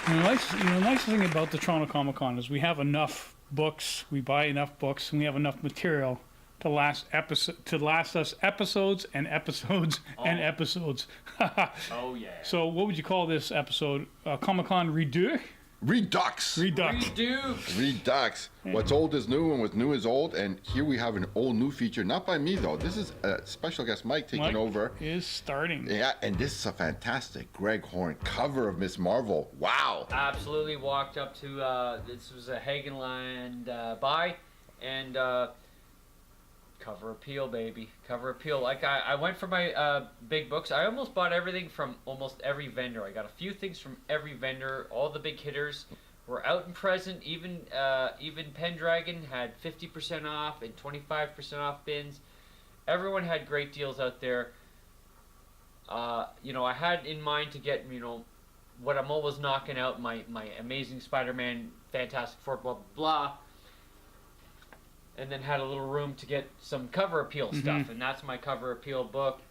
The nice thing about the Toronto Comic Con is we have enough books, we buy enough books, and we have enough material to last us episodes and episodes and episodes. Oh yeah. So what would you call this episode? Comic Con Redux? Redux. What's old is new, and what's new is old. And here we have an old new feature, not by me though. This is a special guest, Mike, taking over. Is starting. Yeah, and this is a fantastic Greg Horn cover of Miss Marvel. Wow. Absolutely walked up to this was a Hagenland buy, and cover appeal, baby. Cover appeal. Like I went for my big books. I almost bought everything from almost every vendor. I got a few things from every vendor. All the big hitters were out and present. Even Pendragon had 50% off and 25% off bins. Everyone had great deals out there. I had in mind to get, what I'm always knocking out, my Amazing Spider-Man, Fantastic Four, blah, blah, blah. And then had a little room to get some cover appeal stuff, and that's my cover appeal book.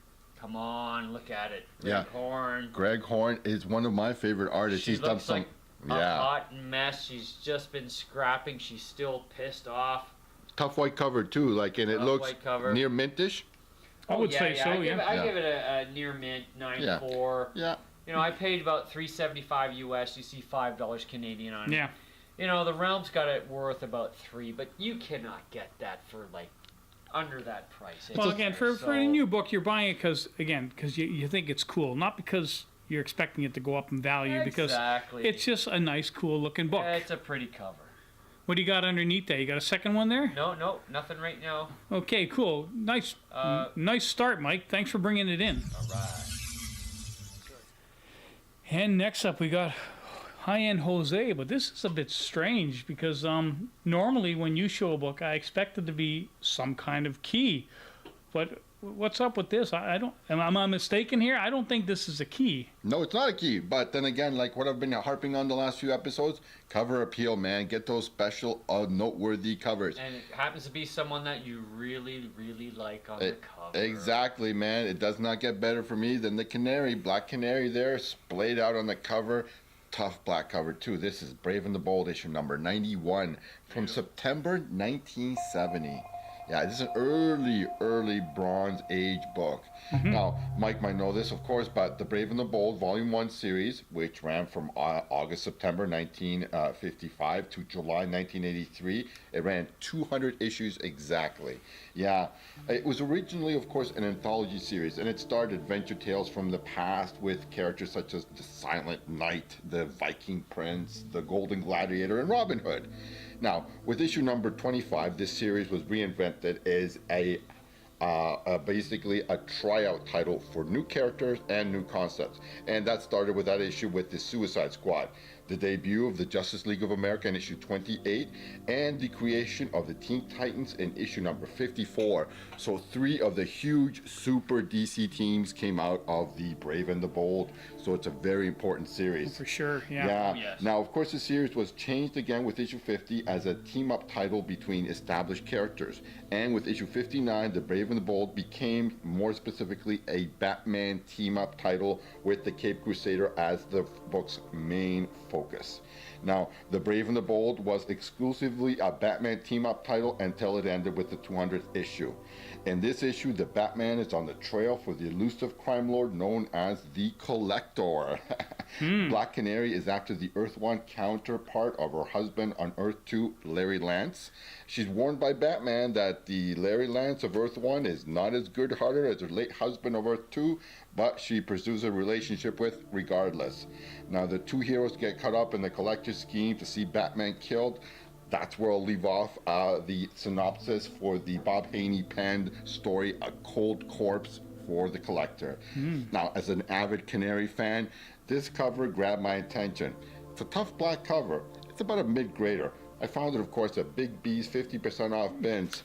Come on, look at it. Greg Horn. Greg Horn is one of my favorite artists. He's done some a hot mess. She's just been scrapping. She's still pissed off. Tough white cover too, and it looks near mintish. I would say so. I give it a near mint 94. Yeah. I paid about $3.75 US. You see $5 Canadian on it. Yeah. The Realm's got it worth about $3, but you cannot get that for under that price. Well, again, for a new book, you're buying it because you think it's cool, not because you're expecting it to go up in value. Exactly. Because it's just a nice, cool looking book. Yeah, it's a pretty cover. What do you got underneath there? You got a second one there? No, nothing right now. Okay, cool. Nice start, Mike. Thanks for bringing it in. All right. And next up, we got High-End Jose, but this is a bit strange because normally when you show a book, I expect it to be some kind of key. But what's up with this? Am I mistaken here? I don't think this is a key. No, it's not a key. But then again, like what I've been harping on the last few episodes, cover appeal, man. Get those special, noteworthy covers. And it happens to be someone that you really, really like on the cover. Exactly, man. It does not get better for me than the Canary. Black Canary there, splayed out on the cover. Tough black cover too. This is Brave and the Bold issue number 91 from September 1970. Yeah, this is an early Bronze Age book. Now, Mike might know this, of course, but the Brave and the Bold Volume 1 series, which ran from September 1955 to July 1983, it ran 200 issues exactly. Yeah, it was originally, of course, an anthology series, and it starred adventure tales from the past with characters such as the Silent Knight, the Viking Prince, the Golden Gladiator, and Robin Hood. Now, with issue number 25, this series was reinvented as basically a tryout title for new characters and new concepts. And that started with that issue with the Suicide Squad, the debut of the Justice League of America in issue 28, and the creation of the Teen Titans in issue number 54. So 3 of the huge super DC teams came out of the Brave and the Bold. So it's a very important series. For sure, yeah. Yeah. Oh, yes. Now, of course, the series was changed again with issue 50 as a team-up title between established characters. And with issue 59, the Brave and the Bold became more specifically a Batman team-up title with the Cape Crusader as the book's main focus. Now, the Brave and the Bold was exclusively a Batman team-up title until it ended with the 200th issue. In this issue, the Batman is on the trail for the elusive crime lord known as the Collector. Black Canary is after the Earth 1 counterpart of her husband on Earth 2, Larry Lance. She's warned by Batman that the Larry Lance of Earth 1 is not as good-hearted as her late husband of Earth 2, but she pursues a relationship with regardless. Now, the two heroes get caught up in the Collector's scheme to see Batman killed. That's where I'll leave off the synopsis for the Bob Haney penned story, A Cold Corpse for the Collector. Now, as an avid Canary fan, this cover grabbed my attention. It's a tough black cover. It's about a mid-grader. I found it, of course, at Big B's 50% off bins.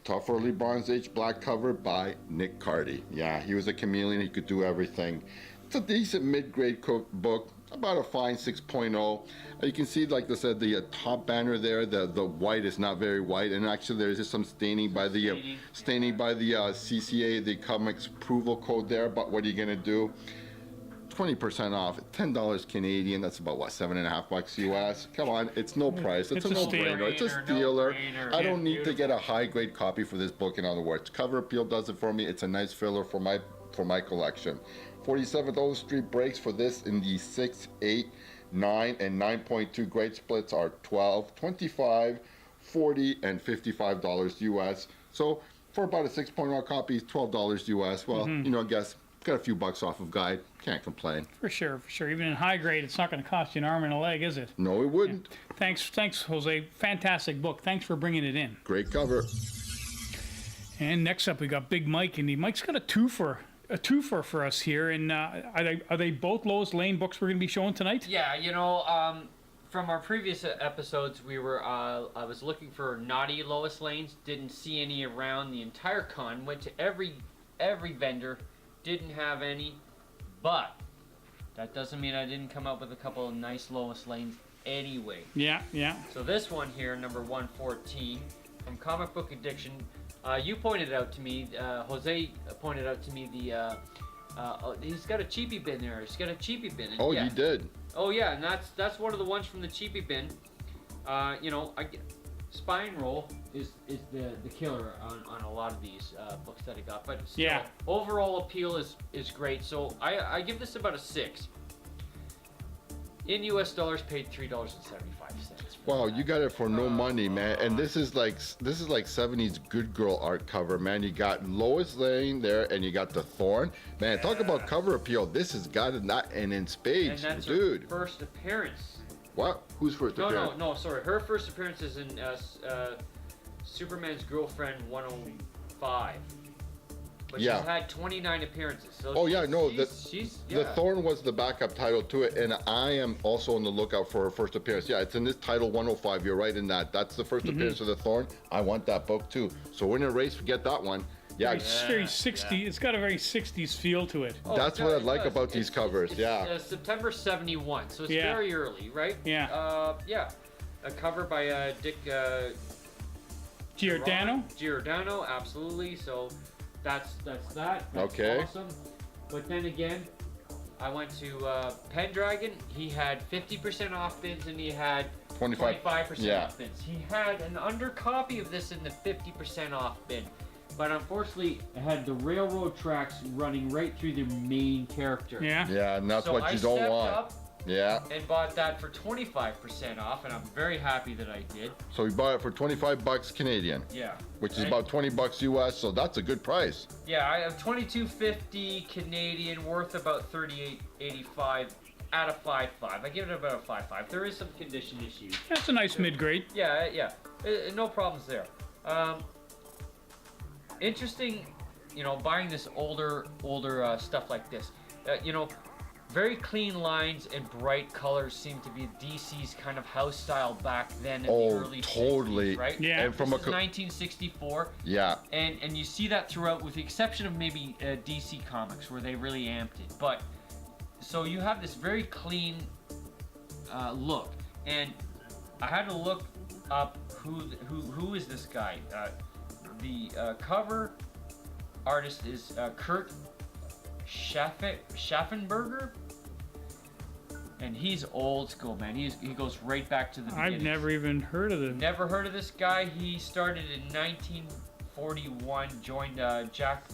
Tough early Bronze Age black cover by Nick Cardy. Yeah, he was a chameleon. He could do everything. It's a decent mid-grade book, about a fine 6.0. You can see, like I said, the top banner there, the white is not very white, and actually there's just some staining by the CCA, the Comics Approval Code there, but what are you going to do? 20% off, $10 Canadian. That's about what, $7.50 US. Come on, it's no price. It's It's a a steal. no-brainer. It's a No-brainer, stealer. no-brainer. I don't Yeah, need to get a high-grade copy for this book. In other words, Cover Appeal does it for me. It's a nice filler for my collection. 47th Oak Street breaks for this in the 6, 8, 9, and 9.2 grade splits are $12, $25, $40, and $55 US. So for about a 6.0 copy, $12 US. Well, I guess got a few bucks off of guide. Can't complain. For sure. Even in high grade, it's not going to cost you an arm and a leg, is it? No, it wouldn't. Thanks, Jose. Fantastic book. Thanks for bringing it in. Great cover. And next up, we got Big Mike, and Mike's got a twofer for us here. And are they both Lois Lane books we're going to be showing tonight? Yeah, from our previous episodes, I was looking for naughty Lois Lanes. Didn't see any around the entire con. Went to every vendor. Didn't have any, but that doesn't mean I didn't come up with a couple of nice Lois Lanes anyway. Yeah. So this one here, number 114, from Comic Book Addiction, you pointed out to me, Jose pointed out to me he's got a cheapie bin there. He's got a cheapie bin. And Oh, yeah. you did. Oh yeah, and that's one of the ones from the cheapie bin. Spine roll is the killer on a lot of these books that I got, but still, Yeah. overall appeal is great. So I give this about a 6. In US dollars, paid $3.75. Wow, you got it for no money, man. And this is like 70s good girl art cover, man. You got Lois Lane there, and you got the Thorn. Man, talk about cover appeal. This has got it not and in And spades, that's dude. her first appearance. What? Who's first appearance? No, sorry. Her first appearance is in Superman's Girlfriend 105. But Yeah. she's had 29 appearances. So Oh, yeah, no, she's The Thorn was the backup title to it, and I am also on the lookout for her first appearance. Yeah, it's in this title 105. You're right in that. That's the first appearance of the Thorn. I want that book too. So we're in a race to get that one. Yeah, It's very 60. It's got a very 60s feel to it. Oh, that's it what I does, like it does. about these covers. It's, Yeah. September 71, so it's Yeah. very early, right? Yeah. Yeah. A cover by Dick Giordano. absolutely. So that's that. That's Okay. awesome. But then again, I went to Pendragon. He had 50% off bins, and he had 25% Yeah. off bins. He had an under copy of this in the 50% off bin. But unfortunately, it had the railroad tracks running right through the main character. Yeah. Yeah, and that's So what I you don't stepped want. up Yeah. and bought that for 25% off, and I'm very happy that I did. So we bought it for 25 bucks Canadian, Yeah. which is And- about 20 bucks US. So that's a good price. Yeah, I have 22.50 Canadian, worth about 38.85 out of 5.5. I give it about a 5.5. There is some condition issues. That's a nice mid-grade. Yeah. No problems there. Interesting, buying this older stuff like this. Very clean lines and bright colors seem to be DC's kind of house style back then in Oh, the early totally. 60s, right? Yeah. And from This a is 1964, yeah. and you see that throughout, with the exception of maybe DC Comics, where they really amped it. But so you have this very clean look, and I had to look up who is this guy. The cover artist is Kurt Schaffenberger, and he's old school, man. He goes right back to the beginning. I've never even heard of them. Never heard of this guy. He started in 1941, joined Jack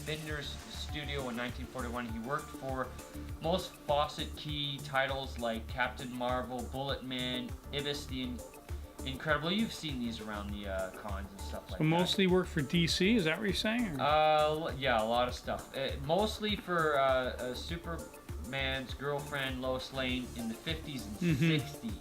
Binder's studio in 1941. He worked for most Fawcett Key titles like Captain Marvel, Bullet Man, Ibis the Incredible. You've seen these around the cons and stuff like So that. mostly work for DC. Is that what you're saying? Or? Yeah, a lot of stuff. Mostly for Superman's Girlfriend, Lois Lane, in the 50s and 60s.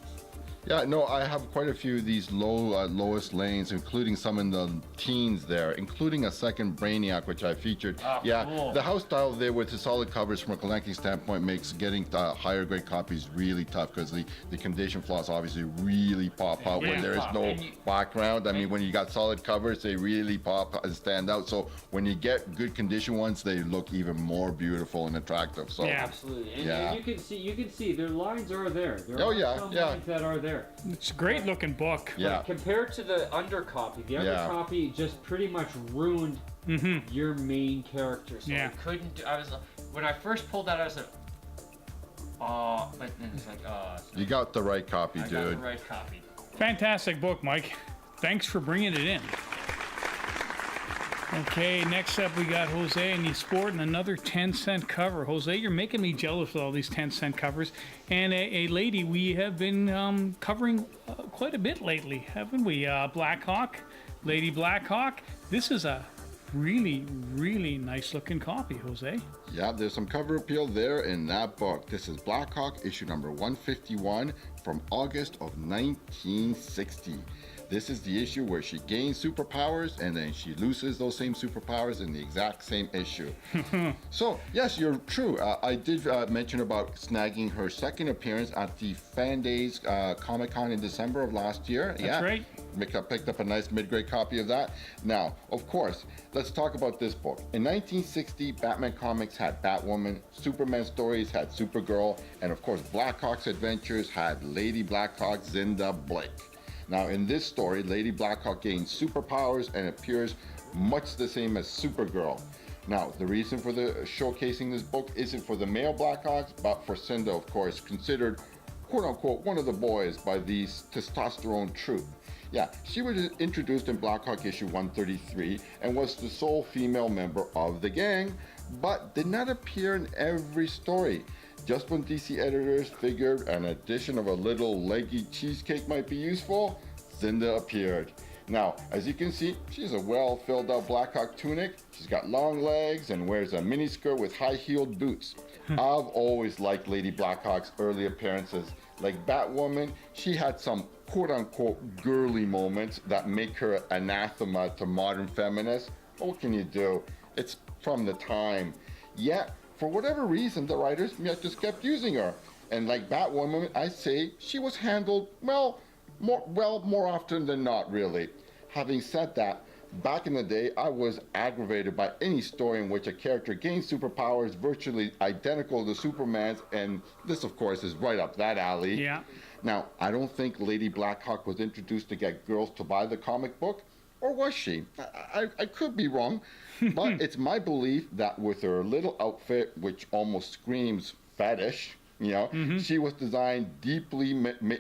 Yeah, no, I have quite a few of these Lois Lanes, including some in the teens there, including a second Brainiac, which I featured. Oh, yeah, cool. The house style there with the solid covers from a collecting standpoint makes getting higher grade copies really tough, because the condition flaws obviously really pop out Yeah. when there is Pop. no And you- background. I mean, when you got solid covers, they really pop and stand out. So when you get good condition ones, they look even more beautiful and attractive. So Yeah. Absolutely. And Yeah. you can see their lines are there. There Oh, are yeah, some yeah. lines that are there. It's a great looking book. yeah. But compared to the undercopy, the Yeah. undercopy just pretty much ruined your main character. So Yeah. when I first pulled that, I was like, Oh, but then it's like, oh. It's You got the right copy, I got dude. the right copy. Fantastic book, Mike. Thanks for bringing it in. Okay, next up we got Jose, and he's sporting another 10-cent cover. Jose, you're making me jealous with all these 10-cent covers. And a lady we have been covering quite a bit lately, haven't we? Blackhawk, Lady Blackhawk. This is a really, really nice looking copy, Jose. Yeah, there's some cover appeal there in that book. This is Blackhawk, issue number 151 from August of 1960. This is the issue where she gains superpowers and then she loses those same superpowers in the exact same issue. So, yes, you're true. I did mention about snagging her second appearance at the Fan Days Comic-Con in December of last year. That's right. Picked up a nice mid-grade copy of that. Now, of course, let's talk about this book. In 1960, Batman comics had Batwoman, Superman stories had Supergirl, and of course, Blackhawk's adventures had Lady Blackhawk Zinda Blake. Now, in this story, Lady Blackhawk gains superpowers and appears much the same as Supergirl. Now, the reason for the showcasing this book isn't for the male Blackhawks, but for Cinda, of course, considered quote-unquote one of the boys by the testosterone troop. Yeah, she was introduced in Blackhawk issue 133 and was the sole female member of the gang, but did not appear in every story. Just when DC editors figured an addition of a little leggy cheesecake might be useful, Zinda appeared. Now, as you can see, she's a well filled out Blackhawk tunic. She's got long legs and wears a miniskirt with high heeled boots. I've always liked Lady Blackhawk's early appearances. Like Batwoman, she had some quote unquote girly moments that make her anathema to modern feminists. What can you do? It's from the time. Yet, for whatever reason, the writers just kept using her. And like Batwoman, I say she was handled, more often than not, really. Having said that, back in the day, I was aggravated by any story in which a character gains superpowers virtually identical to Superman's, and this, of course, is right up that alley. Yeah. Now, I don't think Lady Blackhawk was introduced to get girls to buy the comic book, or was she? I could be wrong, but it's my belief that with her little outfit, which almost screams fetish, she was designed deeply,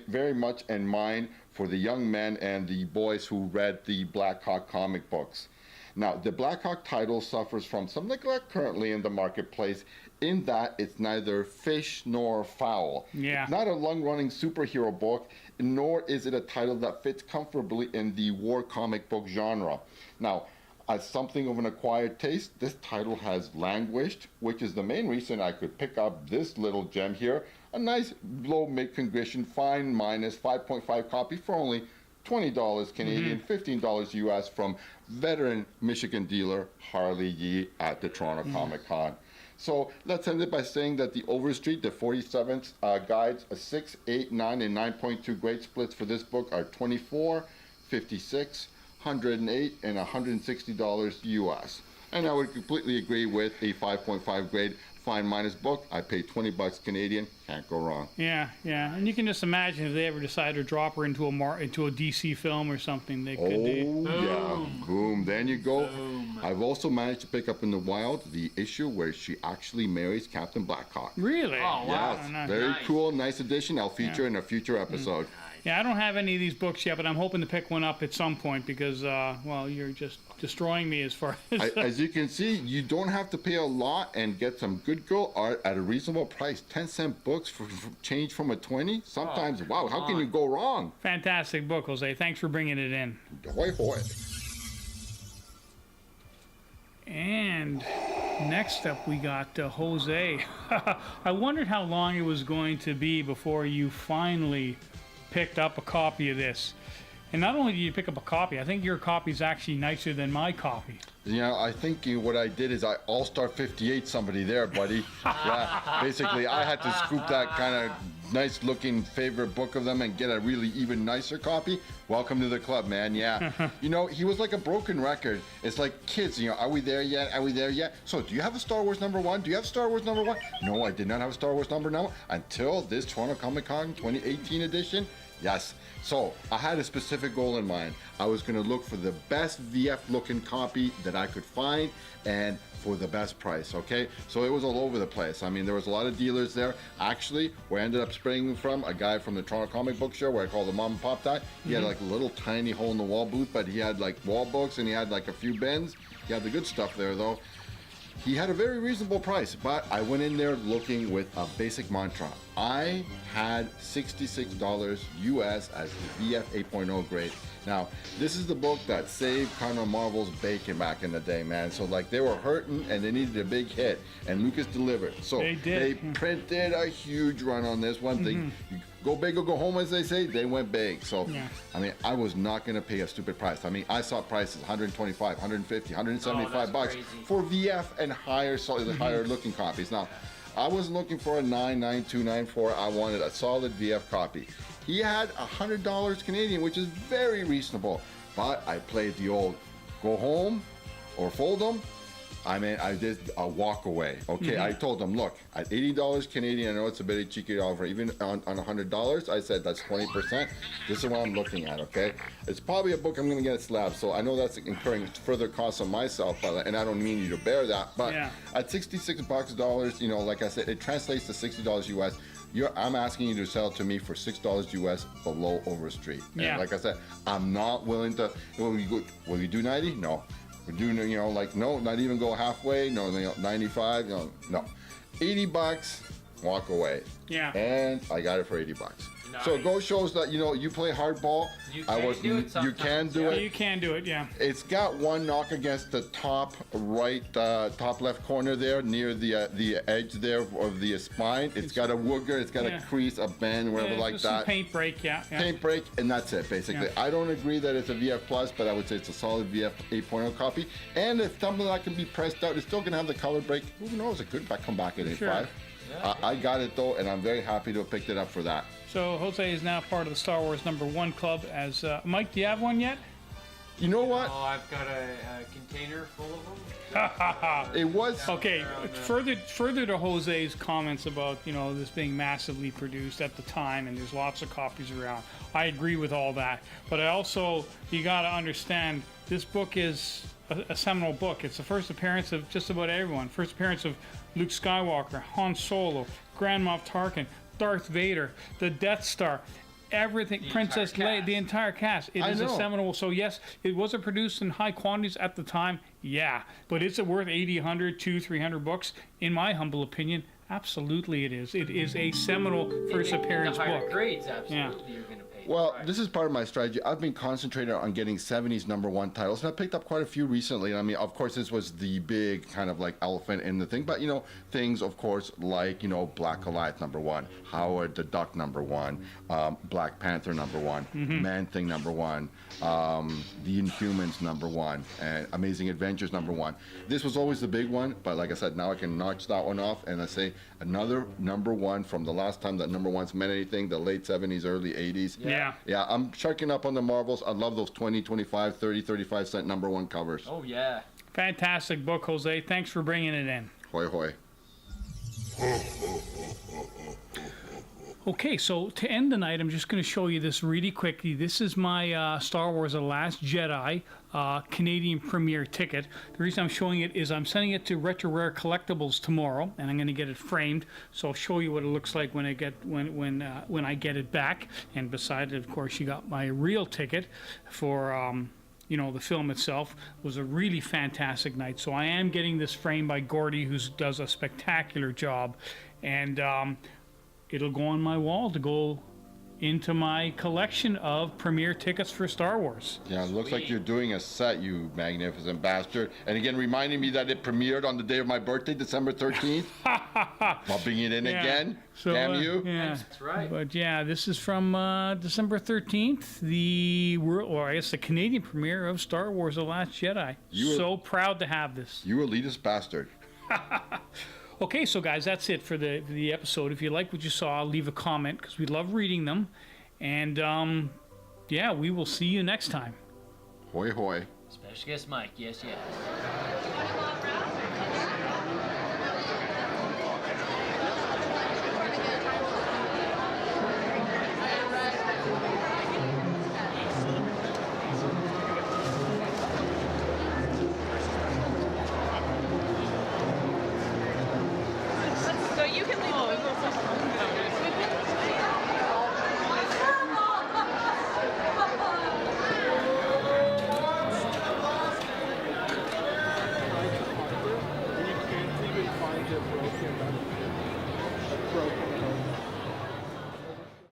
very much in mind for the young men and the boys who read the Blackhawk comic books. Now, the Blackhawk title suffers from some neglect currently in the marketplace in that it's neither fish nor fowl. Yeah. It's not a long-running superhero book, nor is it a title that fits comfortably in the war comic book genre. Now, as something of an acquired taste, this title has languished, which is the main reason I could pick up this little gem here, a nice low mid-condition fine minus 5.5 copy for only $20 Canadian, $15 US from veteran Michigan dealer Harley Yee at the Toronto Comic Con. So let's end it by saying that the Overstreet, the 47th guides, 6, 8, 9, and 9.2 grade splits for this book are $24, $56, $108, and $160 US. And I would completely agree with a 5.5 grade fine minus book. I paid $20 Canadian. Can't go wrong. Yeah, and you can just imagine if they ever decide to drop her into a DC film or something, they could do. Oh, yeah. Boom. Then you go. Boom. I've also managed to pick up in the wild the issue where she actually marries Captain Blackhawk. Really? Oh, wow. Yes. Nice. Very cool. Nice addition. I'll feature in a future episode. Yeah, I don't have any of these books yet, but I'm hoping to pick one up at some point because, you're just destroying me as far as... As you can see, you don't have to pay a lot and get some good girl art at a reasonable price. 10-cent books for change from a 20. Sometimes, wow, how can you go wrong? Fantastic book, Jose. Thanks for bringing it in. Hoy, hoy. And next up, we got Jose. I wondered how long it was going to be before you finally picked up a copy of this. And not only did you pick up a copy, I think your copy is actually nicer than my copy. Yeah, I think what I did is I all-star 58 somebody there, buddy. Yeah, basically I had to scoop that kind of nice-looking favorite book of them and get a really even nicer copy. Welcome to the club, man. Yeah. He was like a broken record. It's like kids, are we there yet? Are we there yet? So do you have a Star Wars #1? Do you have Star Wars #1? No, I did not have a Star Wars #1 until this Toronto Comic Con 2018 edition. Yes. So I had a specific goal in mind. I was going to look for the best VF looking copy that I could find and for the best price, okay? So it was all over the place. I mean, there was a lot of dealers there. Actually, where I ended up spraying them from, a guy from the Toronto Comic Book Show, where I call the mom and pop guy, he had like a little tiny hole in the wall booth, but he had like wall books and he had like a few bins. He had the good stuff there though. He had a very reasonable price, but I went in there looking with a basic mantra. I had $66 US as the VF 8.0 grade. Now, this is the book that saved kind of Marvel's bacon back in the day, man. So like they were hurting and they needed a big hit, and Lucas delivered. So they printed a huge run on this one thing. Go big or go home, as they say. They went big. So, I mean, I was not going to pay a stupid price. I mean, I saw prices 125, 150, 175 bucks for VF and higher, higher looking copies. Now, I wasn't looking for a 99294. I wanted a solid VF copy. He had $100 Canadian, which is very reasonable. But I played the old go home or fold them. I mean, I did a walk away. Okay, I told them, look, at $80 Canadian, I know it's a bit of cheeky offer. Even on $100, I said that's 20%. This is what I'm looking at. Okay, it's probably a book I'm going to get slabbed. So I know that's incurring further costs on myself, and I don't mean you to bear that. But at $66, you know, like I said, it translates to $60 US. I'm asking you to sell it to me for $6 US below Overstreet. And like I said, I'm not willing to. Will you do 90? No. We're doing, you know, like, no, not even go halfway. No, 95. No. 80 bucks, walk away. Yeah. And I got it for 80 bucks. Nice. So it goes shows that, you know, you play hardball. You can do it. You can do it, yeah. It's got one knock against the top right, top left corner there, near the edge there of the spine. It's got a wooger, it's got a crease, a bend, whatever like that. Paint break, Paint break, and that's it, basically. I don't agree that it's a VF Plus, but I would say it's a solid VF 8.0 copy. And if something that can be pressed out, it's still going to have the color break. Who knows, it could come back at 8.5. I got it, though, and I'm very happy to have picked it up for that. So Jose is now part of the Star Wars #1 club. As Mike, do you have one yet? You know what? Oh, I've got a container full of them. It was okay. Further to Jose's comments about, you know, this being massively produced at the time, and there's lots of copies around. I agree with all that, but I also, you got to understand, this book is a seminal book. It's the first appearance of just about everyone. First appearance of Luke Skywalker, Han Solo, Grand Moff Tarkin, Darth Vader, the Death Star, everything, Princess Leia, the entire cast. It is a seminal. So yes, it wasn't produced in high quantities at the time. Yeah, but is it worth 80, 100, 200, 300 bucks? In my humble opinion, absolutely it is. It is a seminal first appearance book. The book. grades, absolutely, you're going to pay. Well, this is part of my strategy. I've been concentrating on getting 70s #1 titles, and I picked up quite a few recently. I mean, of course, this was the big kind of like elephant in the thing, but, you know, things, of course, like, you know, Black Goliath #1, Howard the Duck #1, Black Panther #1, Man-Thing #1, The Inhumans #1, and Amazing Adventures #1. This was always the big one, but like I said, now I can notch that one off, and I say another #1 from the last time that #1s meant anything, the late 70s, early 80s. Yeah, I'm checking up on the Marvels. I love those 20, 25, 30, 35 cent #1 covers. Oh, yeah. Fantastic book, Jose. Thanks for bringing it in. Hoy, hoy. Okay, so to end the night, I'm just going to show you this really quickly. This is my Star Wars The Last Jedi Canadian premiere ticket. The reason I'm showing it is I'm sending it to Retro Rare Collectibles tomorrow, and I'm going to get it framed. So I'll show you what it looks like when I get when I get it back. And beside it, of course, you got my real ticket for you know, the film itself. Was a really fantastic night. So I am getting this framed by Gordy, who does a spectacular job, and it'll go on my wall to go into my collection of premiere tickets for Star Wars. Yeah, it looks like you're doing a set, you magnificent bastard. And again, reminding me that it premiered on the day of my birthday, December 13th. Bumping it in again. So, damn you. Yeah, that's right. But yeah, this is from December 13th, the Canadian premiere of Star Wars The Last Jedi. So proud to have this. You elitist bastard. Okay, so guys, that's it for the episode. If you like what you saw, leave a comment, because we love reading them. And, yeah, we will see you next time. Hoy, hoy. Special guest Mike, yes, yes.